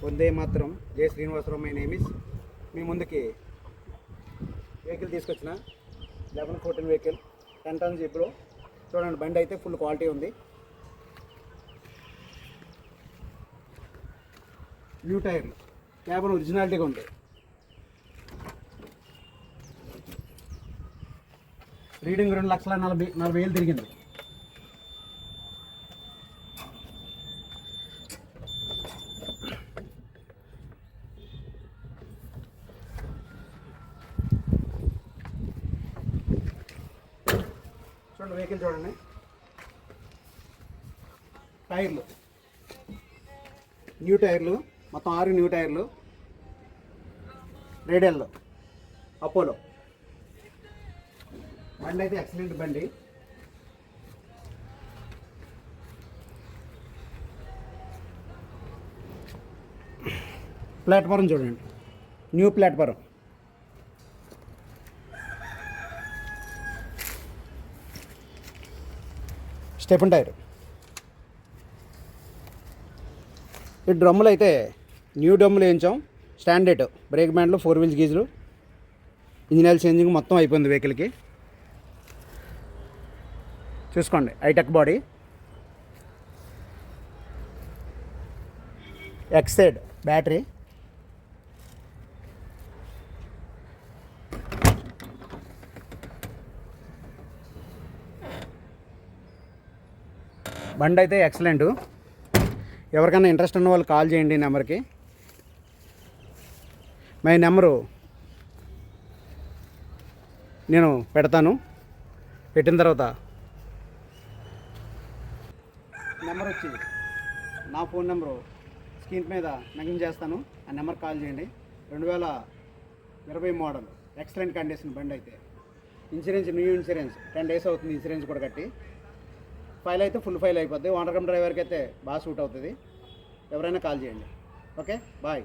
వందే మాత్రం. జే Srinivasarao my name is. మీ ముందుకి vehicle తీసుకొచ్చిన 1114 వెహికల్ 10 టన్స్ ఇప్పుడు చూడండి. బండి అయితే ఫుల్ క్వాలిటీ ఉంది. న్యూ టైర్లు, క్యాబన్ ఒరిజినాలిటీగా ఉంది. రీడింగ్ 2,40,000 తిరిగింది. చూడండి వెహికల్ చూడండి. టైర్లు న్యూ టైర్లు, మొత్తం 6 న్యూ టైర్లు. రేడియల్లో అపోలో. బండి అయితే ఎక్సలెంట్ బండి. ప్లాట్ఫారం చూడండి, న్యూ ప్లాట్ఫారం. Stefan tyre. ఈ డ్రమ్ములు అయితే న్యూ డ్రమ్ములు వేయించాం. స్టాండర్డ్ బ్రేక్ బ్యాండ్లు, 4 వీల్స్ గీజులు, ఇంజిన్ ఆయిల్ చేంజింగ్ మొత్తం అయిపోయింది వెహికల్కి. చూసుకోండి, హైటెక్ బాడీ. Exide battery. బండి అయితే ఎక్సలెంట్. ఎవరికైనా ఇంట్రెస్ట్ ఉన్న వాళ్ళు కాల్ చేయండి ఈ నెంబర్కి. మై నెంబరు నేను పెడతాను. పెట్టిన తర్వాత నెంబర్ వచ్చి నా ఫోన్ నెంబరు స్క్రీన్ మీద మెన్షన్ చేస్తాను. ఆ నెంబర్ కాల్ చేయండి. 2020 మోడల్, ఎక్సలెంట్ కండిషన్ బండి అయితే. ఇన్సూరెన్స్ న్యూ ఇన్సూరెన్స్ 10 డేస్ అవుతుంది. ఇన్సూరెన్స్ కూడా కట్టి ఫైల్ అయితే ఫుల్ ఫైల్ అయిపోద్ది. ఓనర్ కమ్ డ్రైవర్కి అయితే బాగా సూట్ అవుతుంది. ఎవరైనా కాల్ చేయండి. Okay, bye.